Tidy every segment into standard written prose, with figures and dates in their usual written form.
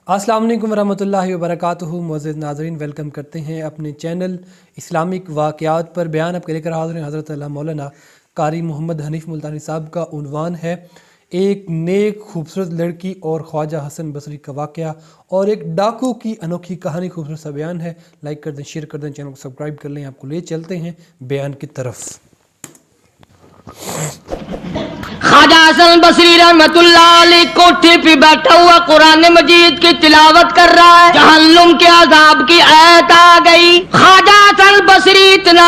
السلام علیکم ورحمۃ اللہ وبرکاتہ۔ معزز ناظرین، ویلکم کرتے ہیں اپنے چینل اسلامک واقعات پر۔ بیان آپ کے لے کر حاضر ہیں حضرت اللہ مولانا قاری محمد حنیف ملتانی صاحب کا۔ عنوان ہے ایک نیک خوبصورت لڑکی اور خواجہ حسن بصری کا واقعہ، اور ایک ڈاکو کی انوکھی کہانی۔ خوبصورت سا بیان ہے، لائک کر دیں، شیئر کر دیں، چینل کو سبسکرائب کر لیں۔ آپ کو لے چلتے ہیں بیان کی طرف۔ خواجہ حسن بصری رحمت اللہ علیہ کوٹھے پہ بیٹھا ہوا قرآن مجید کی تلاوت کر رہا ہے۔ جہنم کے عذاب کی آیت آ گئی۔ خواجہ حسن بصری اتنا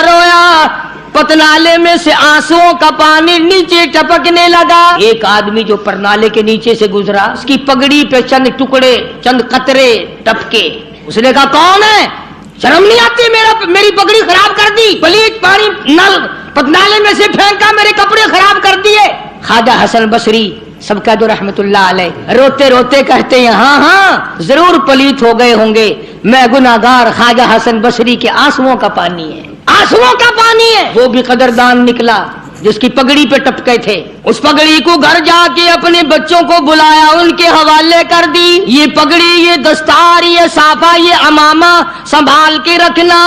رویا پتنالے میں سے آنسوؤں کا پانی نیچے ٹپکنے لگا۔ ایک آدمی جو پرنالے کے نیچے سے گزرا، اس کی پگڑی پہ چند ٹکڑے، چند قطرے ٹپکے۔ اس نے کہا کون ہے؟ شرم نہیں آتی؟ میری پگڑی خراب کر دی، پلیت پانی نل پتنالے میں سے پھینکا، میرے کپڑے خراب کر دیے۔ خواجہ حسن بصری سب کا جو رحمت اللہ علیہ روتے روتے کہتے ہیں ہاں ضرور پلیت ہو گئے ہوں گے، میں گناہگار خواجہ حسن بصری کے آنسوؤں کا پانی ہے، آنسوؤں کا پانی ہے۔ وہ بھی قدردان نکلا جس کی پگڑی پہ ٹپکے تھے، اس پگڑی کو گھر جا کے اپنے بچوں کو بلایا، ان کے حوالے کر دی۔ یہ پگڑی، یہ دستار، یہ صافہ، یہ امامہ سنبھال کے رکھنا،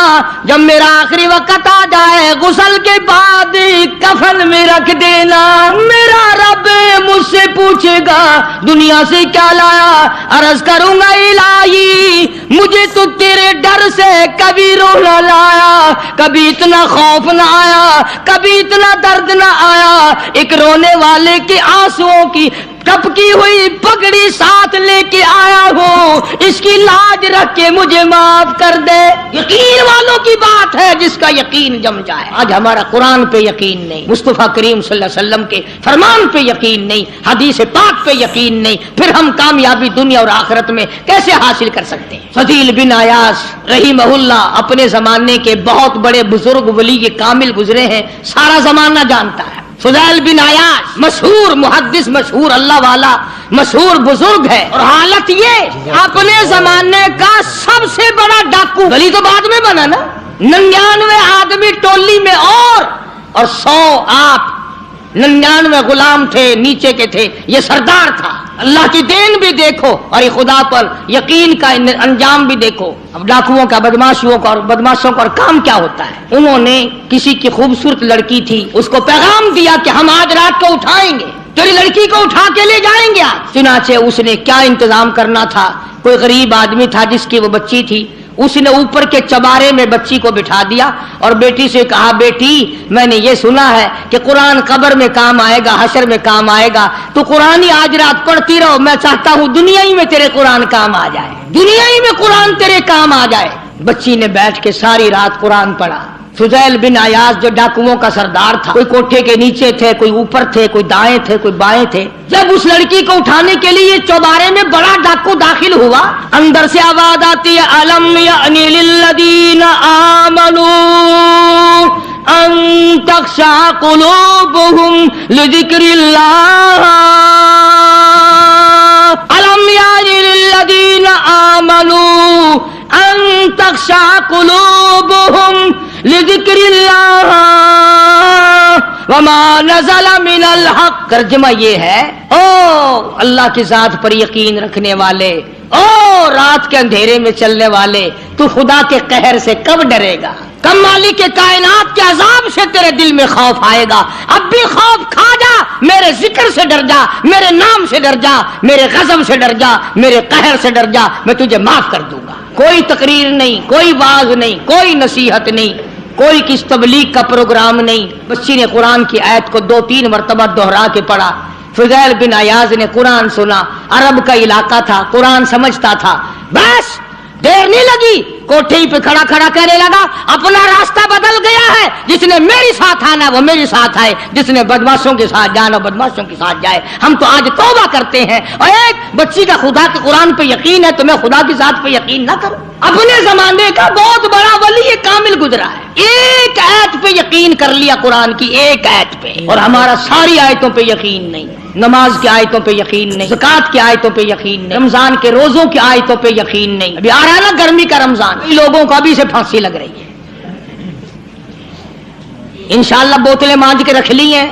جب میرا آخری وقت آ جائے غسل کے بعد کفن میں رکھ دینا۔ میرا رب مجھ سے پوچھے گا دنیا سے کیا لایا، عرض کروں گا الہی مجھے تو تیرے ڈر سے کبھی رونا لایا، کبھی اتنا خوف نہ آیا، کبھی اتنا درد نہ آیا۔ ایک رونے والے کے آنسوؤں کی ٹپکی ہوئی پگڑی ساتھ لے کے آیا ہوں، اس کی لاج رکھ کے مجھے معاف کر دے۔ یقین والوں کی بات ہے جس کا یقین جم جائے۔ آج ہمارا قرآن پہ یقین نہیں، مصطفیٰ کریم صلی اللہ علیہ وسلم کے فرمان پہ یقین نہیں، حدیث پاک پہ یقین نہیں، پھر ہم کامیابی دنیا اور آخرت میں کیسے حاصل کر سکتے ہیں؟ فضیل بن عیاض رحمہ اللہ اپنے زمانے کے بہت بڑے بزرگ ولی کامل گزرے ہیں، سارا زمانہ جانتا ہے۔ فضیل بن عیاض مشہور محدث، مشہور اللہ والا، مشہور بزرگ ہے، اور حالت یہ اپنے زمانے کا سب سے بڑا ڈاکو۔ گلی تو بعد میں بنا نا، 99 آدمی ٹولی میں اور 100 آپ، 99 غلام تھے نیچے کے تھے، یہ سردار تھا۔ اللہ کی دین بھی دیکھو اور یہ خدا پر یقین کا انجام بھی دیکھو۔ اب ڈاکوؤں کا، بدماشوں کا اور کام کیا ہوتا ہے؟ انہوں نے کسی کی خوبصورت لڑکی تھی، اس کو پیغام دیا کہ ہم آج رات کو اٹھائیں گے، تیری لڑکی کو اٹھا کے لے جائیں گے آج۔ چنانچہ اس نے کیا انتظام کرنا تھا، کوئی غریب آدمی تھا جس کی وہ بچی تھی، اس نے اوپر کے چبارے میں بچی کو بٹھا دیا اور بیٹی سے کہا بیٹی میں نے یہ سنا ہے کہ قرآن قبر میں کام آئے گا، حشر میں کام آئے گا، تو قرآن ہی آج رات پڑھتی رہو، میں چاہتا ہوں دنیا ہی میں تیرے قرآن کام آ جائے، دنیا ہی میں قرآن تیرے کام آ جائے۔ بچی نے بیٹھ کے ساری رات قرآن پڑھا۔ فضیل بن عیاض جو ڈاکوؤں کا سردار تھا، کوئی کوٹھے کے نیچے تھے، کوئی اوپر تھے، کوئی دائیں تھے، کوئی بائیں تھے۔ جب اس لڑکی کو اٹھانے کے لیے چوبارے میں بڑا ڈاکو داخل ہوا، اندر سے آواز آتی ہے الم یعنی للذین آمنوا ان تخشع قلوبهم لذکر اللہ، الم یعنی للذین آمنوا ان تخشع قلوبهم لذکر اللہ وما نزل من الحق۔ ترجمہ یہ ہے او اللہ کی ذات پر یقین رکھنے والے، او رات کے اندھیرے میں چلنے والے، تو خدا کے قہر سے کب ڈرے گا؟ کب مالک کے کائنات کے عذاب سے تیرے دل میں خوف آئے گا؟ اب بھی خوف کھا جا، میرے ذکر سے ڈر جا، میرے نام سے ڈر جا، میرے غضب سے ڈر جا، میرے قہر سے ڈر جا، میں تجھے معاف کر دوں گا۔ کوئی تقریر نہیں، کوئی واعظ نہیں، کوئی نصیحت نہیں، کوئی کس تبلیغ کا پروگرام نہیں۔ بچی نے قرآن کی آیت کو 2-3 مرتبہ دہرا کے پڑھا۔ فضیل بن عیاض نے قرآن سنا، عرب کا علاقہ تھا، قرآن سمجھتا تھا، بس دیر نہیں لگی، کوٹھے پہ کھڑا کہنے لگا اپنا راستہ بدل گیا ہے، جس نے میرے ساتھ آنا وہ میرے ساتھ آئے، جس نے بدماشوں کے ساتھ جانا بدماشوں کے ساتھ جائے۔ ہم تو آج توبہ کرتے ہیں، اور ایک بچی کا خدا کے قرآن پہ یقین ہے تو میں خدا کی ذات پہ یقین نہ کروں؟ اپنے زمانے کا بہت بڑا ولی کامل گزرا ہے، ایک آیت پہ یقین کر لیا، قرآن کی ایک آیت پہ، اور ہمارا ساری آیتوں پہ یقین نہیں، نماز کی آیتوں پہ یقین نہیں، زکات کی آیتوں پہ یقین نہیں، رمضان کے روزوں کی آیتوں پہ یقین نہیں۔ ابھی آ رہا ہے نا گرمی کا رمضان، لوگوں کو ابھی سے پھانسی لگ رہی ہے۔ انشاءاللہ بوتلیں مانج کے رکھ لی ہیں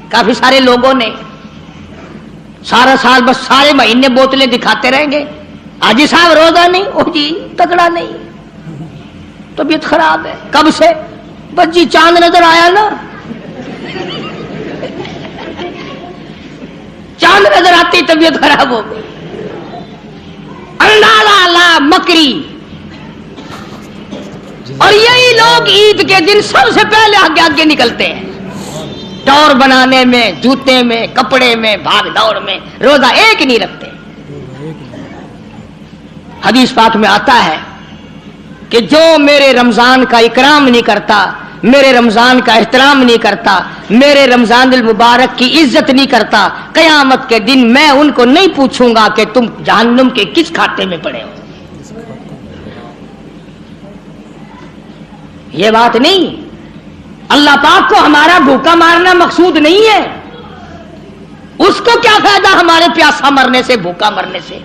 کافی سارے لوگوں نے، सारा साल बस सारे महीने बोतलें दिखाते रहेंगे, हाजी साहब रोजा नहीं, ओ जी तगड़ा नहीं, तबीयत खराब है। कब से? बस जी चांद नजर आया ना, चांद नजर आती तबीयत खराब हो गई। अल्लाह मकरी। और यही लोग ईद के दिन सबसे पहले आगे आगे निकलते हैं, टौर बनाने में, जूते में, कपड़े में, भाग दौड़ में, रोजा एक नहीं रखते। हदीस पाक में आता है कि जो मेरे रमजान का इकराम नहीं करता, मेरे रमजान का एहतराम नहीं करता, मेरे रमजान मुबारक की इज्जत नहीं करता, कयामत के दिन मैं उनको नहीं पूछूंगा कि तुम जहन्नुम के किस खाते में पड़े हो। ये बात नहीं, अल्लाह पाक को हमारा भूखा मारना मकसूद नहीं है। उसको क्या फायदा हमारे प्यासा मरने से, भूखा मरने से।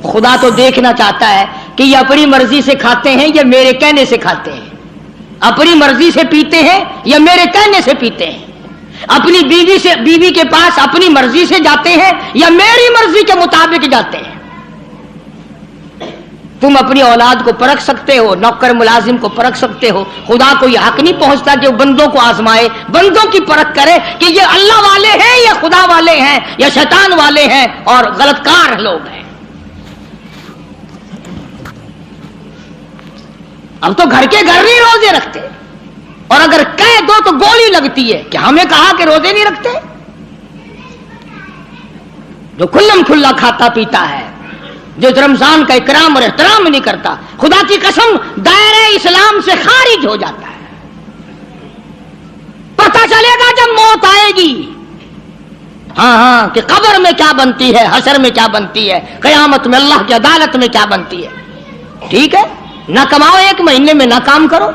खुदा तो देखना चाहता है कि ये अपनी मर्जी से खाते हैं या मेरे कहने से खाते हैं, अपनी मर्जी से पीते हैं या मेरे कहने से पीते हैं, अपनी बीवी के पास अपनी मर्जी से जाते हैं या मेरी मर्जी के मुताबिक जाते हैं। तुम अपनी औलाद को परख सकते हो, नौकर मुलाजिम को परख सकते हो, खुदा को यह हक नहीं पहुंचता कि वो बंदों को आजमाए, बंदों की परख करे कि ये अल्लाह वाले हैं या खुदा वाले हैं या शैतान वाले हैं और गलतकार लोग हैं। अब तो घर के घर नहीं रोजे रखते, और अगर कह दो तो गोली लगती है कि हमें कहा कि रोजे नहीं रखते। जो खुल्लम खुल्ला खाता पीता है, जो रमजान का इकराम और एहतराम नहीं करता, खुदा की कसम दायरे इस्लाम से खारिज हो जाता है। पता चलेगा जब मौत आएगी, हाँ कि कब्र में क्या बनती है, हशर में क्या बनती है, कयामत में अल्लाह की अदालत में क्या बनती है। ठीक है, ना कमाओ, एक महीने में ना काम करो।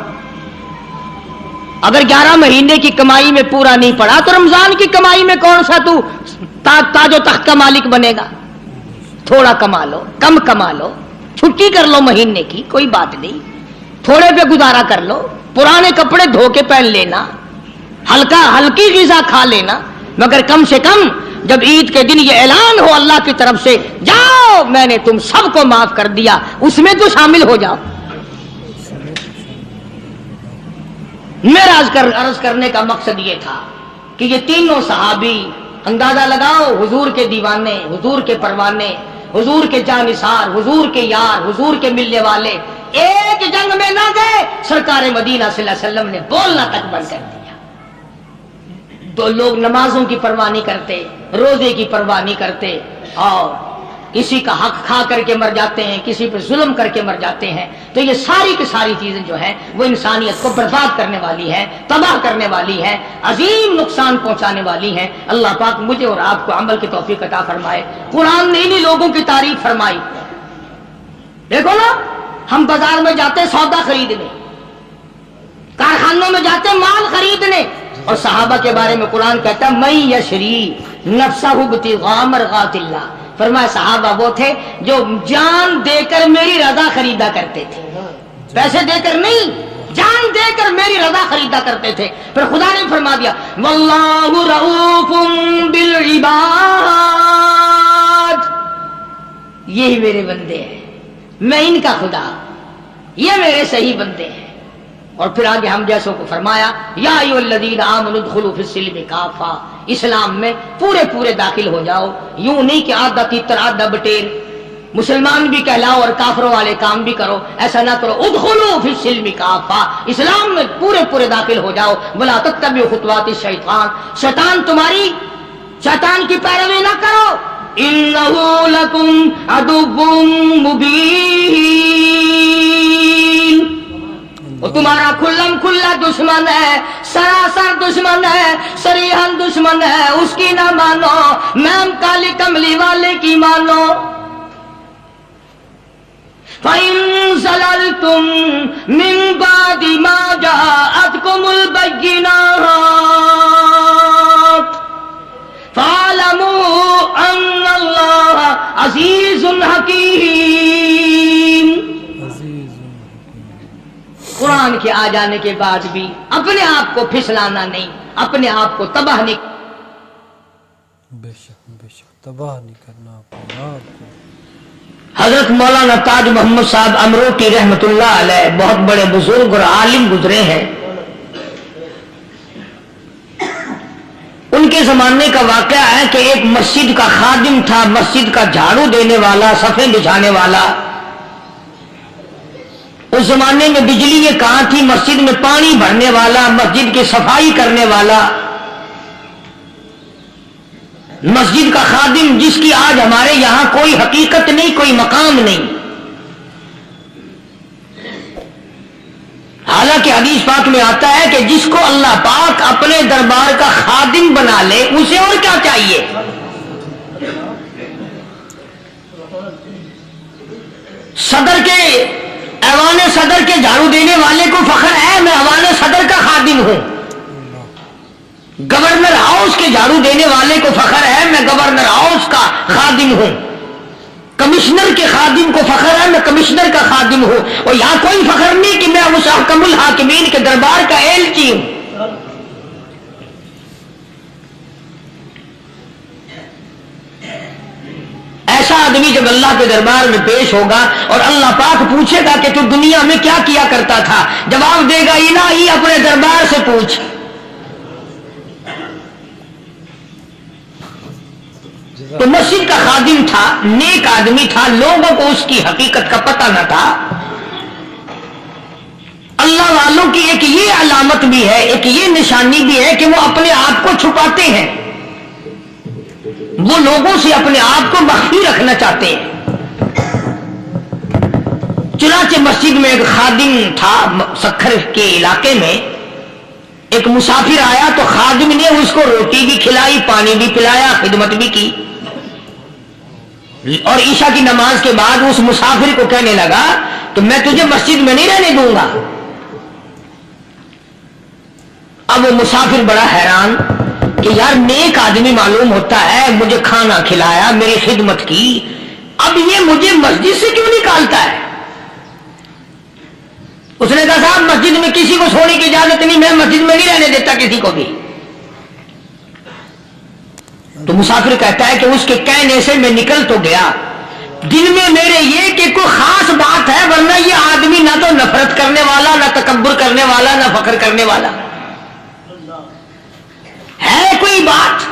अगर 11 महीने की कमाई में पूरा नहीं पड़ा तो रमजान की कमाई में कौन सा तू ताजो तख्त का मालिक बनेगा। थोड़ा कमा लो, कम कमा लो, छुट्टी कर लो महीने की, कोई बात नहीं, थोड़े पे गुजारा कर लो, पुराने कपड़े धो के पहन लेना, हल्की ग़िज़ा खा लेना, मगर कम से कम जब ईद के दिन ये ऐलान हो अल्लाह की तरफ से, जाओ मैंने तुम सबको माफ कर दिया, उसमें तो शामिल हो जाओ। मेरा अर्ज करने का मकसद ये था कि ये तीनों सहाबी, अंदाजा लगाओ, हुजूर के दीवाने, हुजूर के परवाने, हुजूर के जानिसार, हुजूर के यार, हुजूर के मिलने वाले, एक जंग में ना गए, सरकार मदीना सल्लल्लाहु अलैहि वसल्लम ने बोलना तक बंद कर दिया। तो लोग नमाजों की परवाह नहीं करते, रोजे की परवाह नहीं करते, और किसी का हक खा करके मर जाते हैं, किसी पर जुल्म करके मर जाते हैं। तो ये सारी की सारी चीजें जो हैं वो इंसानियत को बर्बाद करने वाली हैं, तबाह करने वाली हैं, अजीम नुकसान पहुंचाने वाली हैं। अल्लाह पाक मुझे और आपको अमल की तौफीक अता फरमाए। कुरान ने इन्हीं लोगों की तारीफ फरमाई। देखो ना, हम बाजार में जाते सौदा खरीदने, कारखानों में जाते माल खरीदने, और सहाबा के बारे में कुरान कहता है मैं यशरी नफ्सहु बितिग़ा मरग़ातिल्लाह। फरमाया सहाबा वो थे जो जान देकर मेरी रजा खरीदा करते थे, पैसे देकर नहीं, जान देकर मेरी रजा खरीदा करते थे। फिर खुदा ने फरमा दिया वल्लाहु रऊफुम बिल इबाद, यही मेरे बंदे हैं, मैं इनका खुदा, ये मेरे सही बंदे हैं। और फिर आगे हम जैसों को फरमाया या अय्युहल्लज़ीना आमनु उद्खुलू फिस्सिल्मि काफ़ा, इस्लाम में पूरे पूरे दाखिल हो जाओ। यूं नहीं कि आधा तीतर आधा बटेर, मुसलमान भी कहलाओ और काफरों वाले काम भी करो, ऐसा ना करो। उद्खुलू फिस्सिल्मि काफ़ा, इस्लाम में पूरे पूरे दाखिल हो जाओ। वला तत्तबिउ खुतवाति शैतान, शैतान की पैरवी ना करो। इन्नहु लकुम अदुव्वुम मुबीन, वो तुम्हारा खुल्लम खुल्ला दुश्मन है, सरासर दुश्मन है, सरीहन दुश्मन है, उसकी ना मानो, मैम काली कमली वाले की मानो। फ़इन ज़ललतुम मिन बादि मा जाअतकुमुल बय्यिनात फ़अलमू अन्नल्लाह अज़ीज़ुन हकीम। कुरान के आ जाने के बाद भी अपने आप को फिसलाना नहीं, अपने आप को तबाह नहीं। बेशक। तबाह नहीं करना अपने आप को। हजरत मौलाना ताज मोहम्मद साहब अमरोटी रहमतुल्लाह अलैह बहुत बड़े बुजुर्ग और आलिम गुजरे हैं। उनके जमाने का वाकया है कि एक मस्जिद का खादिम था, मस्जिद का झाड़ू देने वाला, सफे बिछाने वाला। उस जमाने में बिजली ये कहां थी, मस्जिद में पानी भरने वाला, मस्जिद की सफाई करने वाला, मस्जिद का खादिम जिसकी आज हमारे यहां कोई हकीकत नहीं, कोई मकाम नहीं। हालांकि हदीस पाक में आता है कि जिसको अल्लाह पाक अपने दरबार का खादिम बना ले उसे और क्या चाहिए। सदर के ऐवान सदर के झाड़ू देने वाले को फख्र है, मैं ऐवान सदर का खादिम हूं। गवर्नर हाउस के झाड़ू देने वाले को फख्र है, मैं गवर्नर हाउस का खादिम हूं। कमिश्नर के खादिम को फख्र है, मैं कमिश्नर का खादिम हूं। और यहां कोई फख्र नहीं कि मैं उस हकमुल हाकिमीन के दरबार का एलची हूं। ऐसा आदमी जब अल्लाह के दरबार में पेश होगा और अल्लाह पाक पूछेगा कि तू दुनिया में क्या किया करता था, जवाब देगा इलाही अपने दरबार से पूछ। तो मस्जिद का खादिम था, नेक आदमी था, लोगों को उसकी हकीकत का पता न था। अल्लाह वालों की एक ये अलामत भी है, एक ये निशानी भी है कि वो अपने आप को छुपाते हैं, वो लोगों से अपने आप को मख्फी रखना चाहते हैं। चुनाचे मस्जिद में एक खादिम था, सखर के इलाके में एक मुसाफिर आया तो खादिम ने उसको रोटी भी खिलाई, पानी भी पिलाया, खिदमत भी की। और ईशा की नमाज के बाद उस मुसाफिर को कहने लगा तो मैं तुझे मस्जिद में नहीं रहने दूंगा। अब वो मुसाफिर बड़ा हैरान कि यार नेक आदमी मालूम होता है, मुझे खाना खिलाया, मेरी खिदमत की, अब ये मुझे मस्जिद से क्यों निकालता है। उसने कहा साहब मस्जिद में किसी को सोने की इजाजत नहीं, मैं मस्जिद में नहीं रहने देता किसी को भी। तो मुसाफिर कहता है कि उसके कहने से मैं निकल तो गया, दिल में मेरे ये कि कोई खास बात है, वरना ये आदमी ना तो नफरत करने वाला, ना तकब्बुर करने वाला, ना फख्र करने वाला है। कोई बात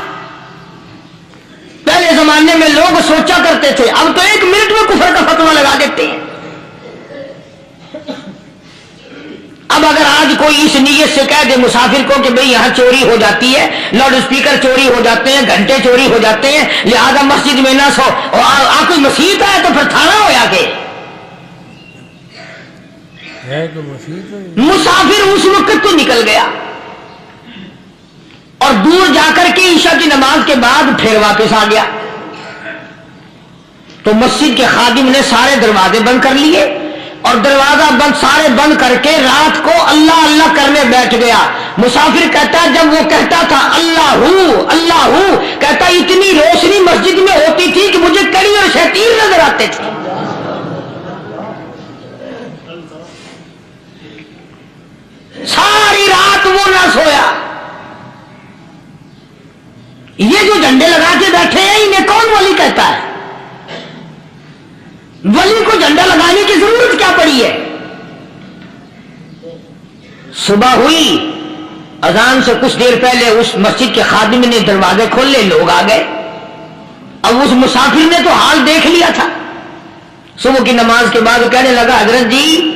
पहले जमाने में लोग सोचा करते थे, अब तो एक मिनट में कुफर का फतवा लगा देते हैं। अब अगर आज कोई इस नीयत से कह दे मुसाफिर को कि भाई यहां चोरी हो जाती है, लाउड स्पीकर चोरी हो जाते हैं, घंटे चोरी हो जाते हैं, लिहाजा मस्जिद में ना सो, और कोई मस्जिद है तो फिर थाना हो जाके मुसाफिर उस वक्त तो निकल गया और दूर जाकर के ईशा की नमाज के बाद फिर वापस आ गया। तो मस्जिद के खादिम ने सारे दरवाजे बंद कर लिए और दरवाजा बंद सारे बंद करके रात को अल्लाह अल्लाह करने बैठ गया। मुसाफिर कहता जब वो कहता था अल्लाह हूं, कहता इतनी रोशनी मस्जिद में होती थी कि मुझे कड़ी और शैतीर नजर आते थे। सारी रात वो ना सोया। ये जो झंडे लगा के बैठे हैं इन्हें कौन वली कहता है? वली को झंडा लगाने की जरूरत क्या पड़ी है? सुबह हुई, अजान से कुछ देर पहले उस मस्जिद के खादिम ने दरवाजे खोले, लोग आ गए। अब उस मुसाफिर ने तो हाल देख लिया था। सुबह की नमाज के बाद कहने लगा हजरत जी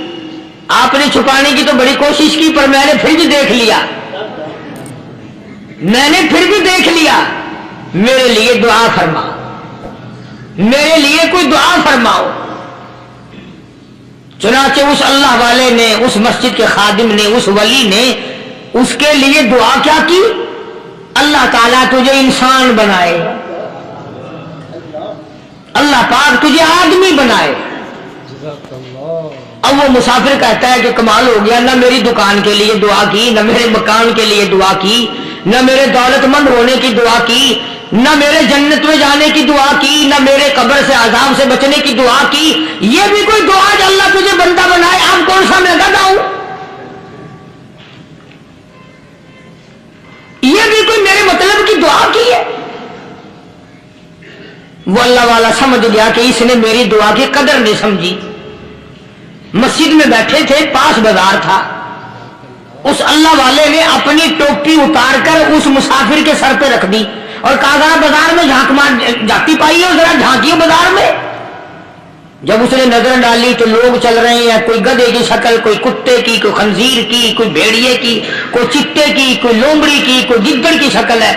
आपने छुपाने की तो बड़ी कोशिश की, पर मैंने फिर भी देख लिया, मेरे लिए दुआ फरमाओ, मेरे लिए कोई दुआ फरमाओ। चुनाचे उस अल्लाह वाले ने, उस मस्जिद के खादिम ने, उस वली ने उसके लिए दुआ क्या की? अल्लाह ताला तुझे इंसान बनाए, अल्लाह पाक तुझे आदमी बनाए। अब वो मुसाफिर कहता है कि कमाल हो गया, ना मेरी दुकान के लिए दुआ की, न मेरे मकान के लिए दुआ की, न मेरे दौलतमंद होने की दुआ की, न मेरे जन्नत में जाने की दुआ की, न मेरे कब्र से अजाब से बचने की दुआ की। ये भी कोई दुआ है अल्लाह तुझे बंदा बनाए? आप कौन सा मैं गधा हूं? ये भी कोई मेरे मतलब की दुआ की है? وہ اللہ والا سمجھ گیا کہ اس نے میری دعا کی قدر نہیں سمجھی. مسجد میں بیٹھے تھے, پاس بازار تھا. اس اللہ والے نے اپنی ٹوپی اتار کر اس مسافر کے سر پہ رکھ دی اور کہا ذرا بازار میں جھانک مار جاتی پائی ہے, ذرا جھانکیے بازار میں. جب اس نے نظر ڈالی تو لوگ چل رہے ہیں, کوئی گدھے کی شکل, کوئی کتے کی, کوئی خنزیر کی, کوئی بھیڑیے کی, کوئی چتے کی, کوئی لومڑی کی, کوئی گدڑ کی شکل ہے.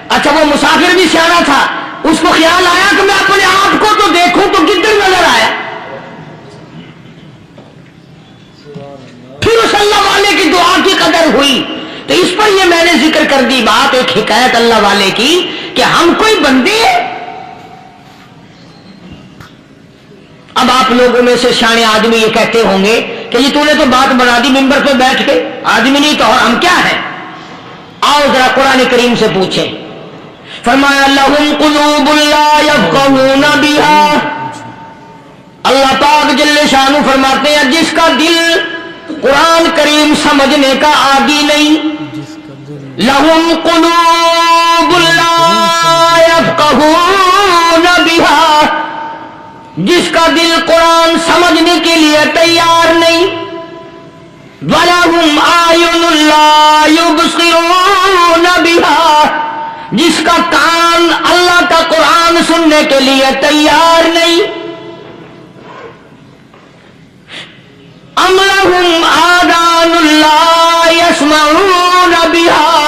اچھا وہ مسافر بھی سیانا تھا, اس کو خیال آیا کہ میں اپنے آپ کو تو دیکھوں تو گدڑ نظر آیا. پھر اس اللہ والے کی دعا کی قدر ہوئی. تو اس پر یہ میں نے ذکر کر دی بات, ایک حکایت اللہ والے کی کہ ہم کوئی بندے ہیں. اب آپ لوگوں میں سے شانے آدمی یہ کہتے ہوں گے کہ یہ تو نے تو بات بنا دی ممبر پہ بیٹھ کے, آدمی نہیں تو ہم کیا ہیں. آؤ ذرا قرآن کریم سے پوچھیں. فرمایا لہم قلوب لا یفقہون بہا, اللہ پاک جل شانہ فرماتے ہیں جس کا دل قرآن کریم سمجھنے کا عادی نہیں. لہم قلوب لا یفقہون بہا, جس کا دل قرآن سمجھنے کے لیے تیار نہیں. وَلَهُمْ أَعْيُنٌ لَا يُبْصِرُونَ بِهَا, جس کا کان اللہ کا قرآن سننے کے لیے تیار نہیں. أَمْ لَهُمْ آذَانٌ لَا يَسْمَعُونَ بِهَا,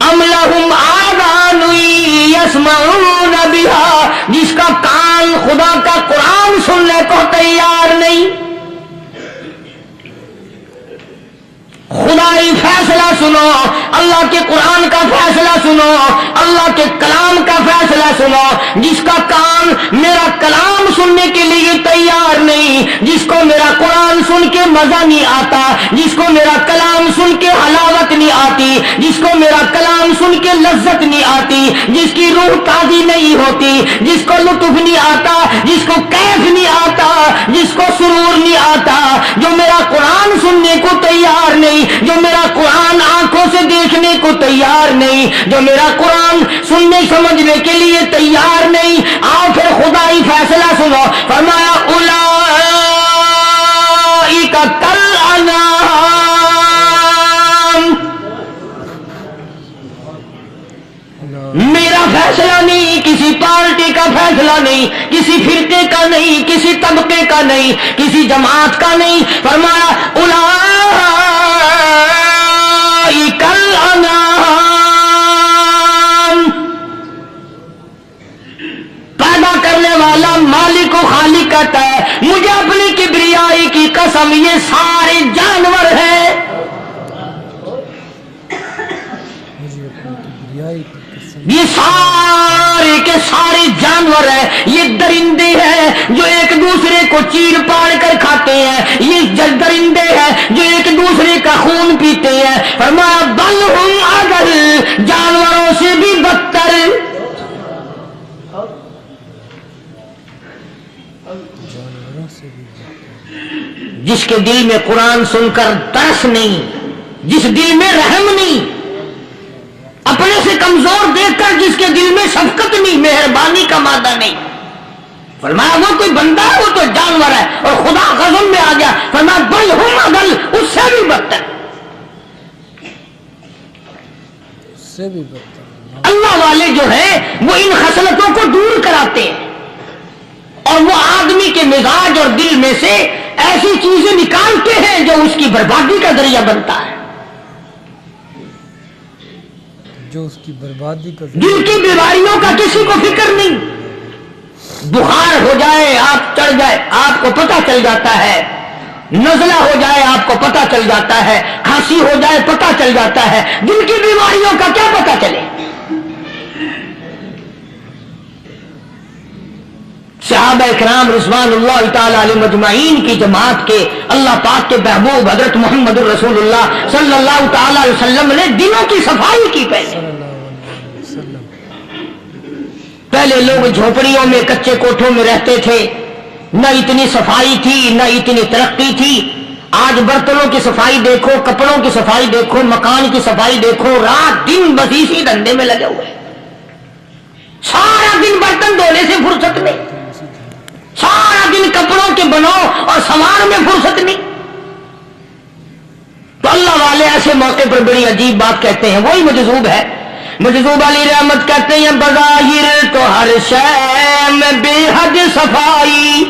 أَمْ لَهُمْ آذَانٌ يَسْمَعُونَ بِهَا, جس کا کان خدا کا قرآن سننے کو تیار نہیں. خدائی فیصلہ سنو, اللہ کے قرآن کا فیصلہ سنو, اللہ کے کلام کا فیصلہ سنو. جس کا کان میرا کلام سننے کے لیے تیار نہیں, جس کو میرا قرآن سن کے مزہ نہیں آتا, جس کو میرا کلام سن کے حلاوت نہیں آتی, جس کو میرا کلام سن کے لذت نہیں آتی, جس کی روح تازی نہیں ہوتی, جس کو لطف نہیں آتا, جس کو کیف نہیں آتا, جس کو سرور نہیں آتا, جو میرا قرآن سننے کو تیار نہیں, جو میرا قرآن آنکھوں سے دیکھنے کو تیار نہیں, جو میرا قرآن سننے سمجھنے کے لیے تیار نہیں. آؤ پھر خدائی فیصلہ سنو. فرمایا اولئک کالانعام, میرا فیصلہ نہیں, کسی پارٹی کا فیصلہ نہیں, کسی فرقے کا نہیں, کسی طبقے کا نہیں, کسی جماعت کا نہیں. فرمایا اولئک الانعام, پیدا کرنے والا مالک و خالق کہتا ہے مجھے اپنی کبریائی کی قسم یہ سارے جانور ہیں. یہ سارے کے سارے جانور ہیں, یہ درندے ہیں جو ایک دوسرے کو چیر پاڑ کر کھاتے ہیں, یہ درندے ہیں جو ایک دوسرے کا خون پیتے ہیں. فرمایا بل ہم اضل, جانوروں سے بھی بدتر. جس کے دل میں قرآن سن کر ترس نہیں, جس دل میں رحم نہیں, اپنے سے کمزور دیکھ کر جس کے دل میں شفقت نہیں, مہربانی کا مادہ نہیں. فرمایا وہ کوئی بندہ ہے, وہ تو جانور ہے. اور خدا غضب میں آ گیا, فرمایا بل ہم اضل, اس سے بھی بدتر. اللہ والے جو ہیں وہ ان خصلتوں کو دور کراتے ہیں اور وہ آدمی کے مزاج اور دل میں سے ایسی چیزیں نکالتے ہیں جو اس کی بربادی کا ذریعہ بنتا ہے, جو اس کی بربادی کا دل کی بیماریوں کا کسی کو فکر نہیں. بخار ہو جائے, آپ چڑھ جائے, آپ کو پتہ چل جاتا ہے. نزلہ ہو جائے, آپ کو پتہ چل جاتا ہے. کھانسی ہو جائے, پتہ چل جاتا ہے. دل کی بیماریوں کا کیا پتہ چلے. صحابہ کرام رضوان اللہ تعالی علیہ مجمعین کی جماعت کے اللہ پاک کے محبوب حضرت محمد الرسول اللہ صلی اللہ تعالی علیہ وسلم نے دلوں کی صفائی کی. پہلے لوگ جھوپڑیوں میں کچے کوٹھوں میں رہتے تھے, نہ اتنی صفائی تھی نہ اتنی ترقی تھی. آج برتنوں کی صفائی دیکھو, کپڑوں کی صفائی دیکھو, مکان کی صفائی دیکھو, رات دن بس اسی دھندے میں لگے ہوئے. सारा दिन बर्तन धोने से फुर्सत नहीं, सारा दिन कपड़ों के बनाओ और सामान में फुर्सत नहीं। तो अल्लाह वाले ऐसे मौके पर बड़ी अजीब बात कहते हैं, वही मजजूब है। मजजूब अली रहमत कहते हैं, बज़ाहिर तो हर शय में बेहद सफाई,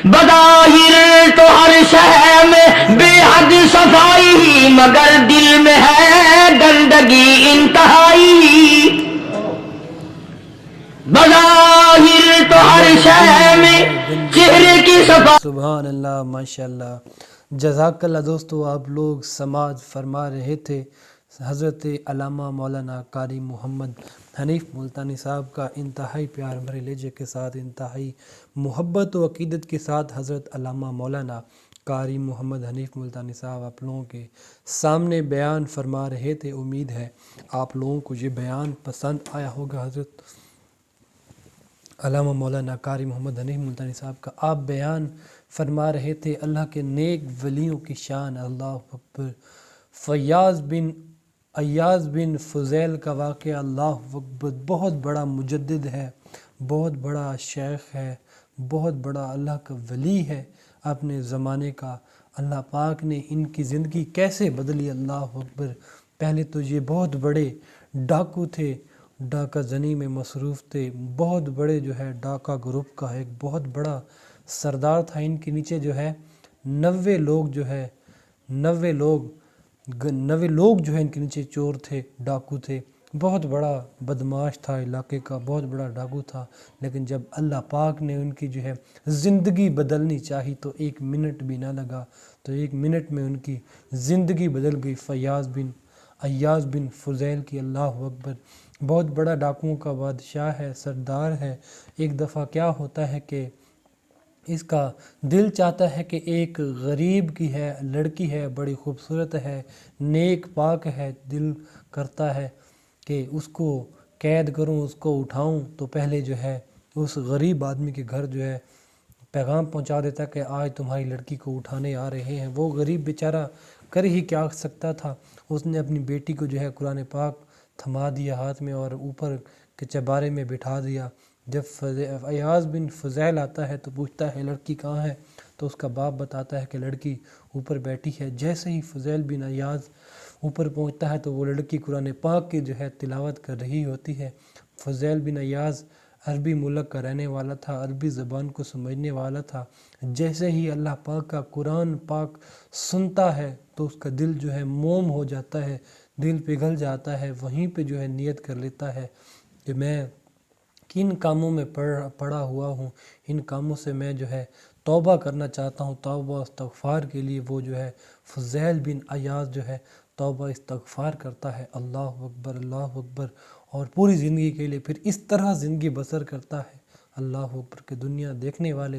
बज़ाहिर तो हर शय में बेहद सफाई, मगर दिल में है गंदगी इंतहाई। बज़ाहिर तो हर शय में चेहरे की सफाई। सुभान अल्लाह, माशाअल्लाह, जज़ाकल्लाह। दोस्तों, आप लोग समाज फरमा रहे थे हज़रत अल्लामा मौलाना कारी मोहम्मद हनीफ़ मुल्तानी साहब का इंतहाई प्यार भरे लहजे के साथ, इंतहाई मोहब्बत व अक़ीदत के साथ हज़रत अल्लामा मौलाना कारी मोहम्मद हनीफ़ मुल्तानी साहब आप लोगों के सामने बयान फरमा रहे थे। उम्मीद है आप लोगों को ये बयान पसंद आया होगा। हज़रत अल्लामा मौलाना कारी मोहम्मद हनीफ़ मुल्तानी साहब का आप बयान फरमा रहे थे अल्लाह के नेक वलियों की शान। अल्लाह अकबर। अय्याज़ बिन फ़ुज़ैल का वाक़या, अल्लाह अकबर, बहुत बड़ा मुजद्दिद है, बहुत बड़ा शेख है, बहुत बड़ा अल्लाह का वली है अपने ज़माने का। अल्लाह पाक ने इनकी ज़िंदगी कैसे बदली, अल्लाह अकबर। पहले तो ये बहुत बड़े डाकू थे, डाका जनी में मसरूफ़ थे, बहुत बड़े जो है डाका ग्रुप का एक बहुत बड़ा सरदार था। इनके नीचे जो है 90 लोग जो है 90 लोग जो है इनके नीचे चोर थे, डाकू थे। बहुत बड़ा बदमाश था, इलाके का बहुत बड़ा डाकू था। लेकिन जब अल्लाह पाक ने उनकी जो है ज़िंदगी बदलनी चाही तो 1 मिनट भी ना लगा, तो 1 मिनट में उनकी ज़िंदगी बदल गई। अय्याज़ बिन फ़ुज़ैल की, अल्लाह अकबर। बहुत बड़ा डाकुओं का बादशाह है, सरदार है। एक दफ़ा क्या होता है कि इसका दिल चाहता है कि एक गरीब की है लड़की है, बड़ी खूबसूरत है, नेक पाक है, दिल करता है कि उसको कैद करूं, उसको उठाऊं। तो पहले जो है उस गरीब आदमी के घर जो है पैगाम पहुंचा देता कि आज तुम्हारी लड़की को उठाने आ रहे हैं। वो गरीब बेचारा कर ही क्या सकता था, उसने अपनी बेटी को जो है कुरान पाक थमा दिया हाथ में और ऊपर के चबारे में बिठा दिया। जब अय्याज़ बिन फ़ुज़ैल आता है तो पूछता है लड़की कहाँ है, तो उसका बाप बताता है कि लड़की ऊपर बैठी है। जैसे ही फ़ुज़ैल बिन अय्याज़ ऊपर पहुंचता है तो वो लड़की कुरान पाक की जो है तिलावत कर रही होती है। फ़ुज़ैल बिन अय्याज़ अरबी मुल्क का रहने वाला था, अरबी ज़बान को समझने वाला था। जैसे ही अल्लाह पाक का कुरान पाक सुनता है तो उसका दिल जो है मोम हो जाता है, दिल पिघल जाता है। वहीं पे जो है नियत कर लेता है कि मैं किन कामों में पड़ा हुआ हूँ, इन कामों से मैं जो है तौबा करना चाहता हूँ। तौबा इस्तग़फ़ार के लिए वो जो है फ़ुज़ैल बिन अय्याज़ जो है तौबा इस्तग़फ़ार करता है। अल्लाह अकबर, अल्लाह अकबर। और पूरी ज़िंदगी के लिए फिर इस तरह ज़िंदगी बसर करता है। अल्लाह अकबर के दुनिया देखने वाले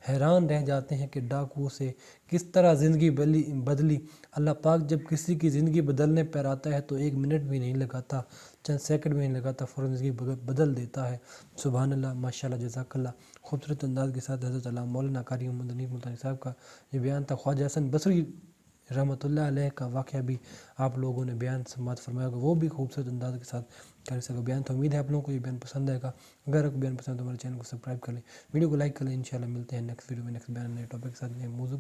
हैरान रह जाते हैं कि डाकू से किस तरह ज़िंदगी बदली। अल्लाह पाक जब किसी की ज़िंदगी बदलने पर आता है तो 1 मिनट भी नहीं लगाता, चंद सेकंड भी नहीं लगाता, फ़ौरन ज़िंदगी बदल देता है। सुभान अल्लाह, माशाअल्लाह, जज़ाकल्लाह। खूबसूरत अंदाज़ के साथ हज़रत अल्लामा मौलाना कारी मोहम्मद हनीफ़ मुल्तानी साहब का ये बयान था। ख्वाजा हसन बसरी रहमतुल्लाह अलैह का वाक़या भी आप लोगों ने बयान समाअत फरमाया होगा, वो भी खूबसूरत अंदाज़ के साथ कारी साहब का बयान था। उम्मीद है आप लोगों को ये बयान पसंद आएगा। अगर आपको बयान पसंद है तो हमारे चैनल को सब्सक्राइब कर लें, वीडियो को लाइक कर लें। इंशाअल्लाह मिलते हैं नेक्स्ट वीडियो में, नेक्स्ट बयान, नए टॉपिक के साथ, नए मौजू।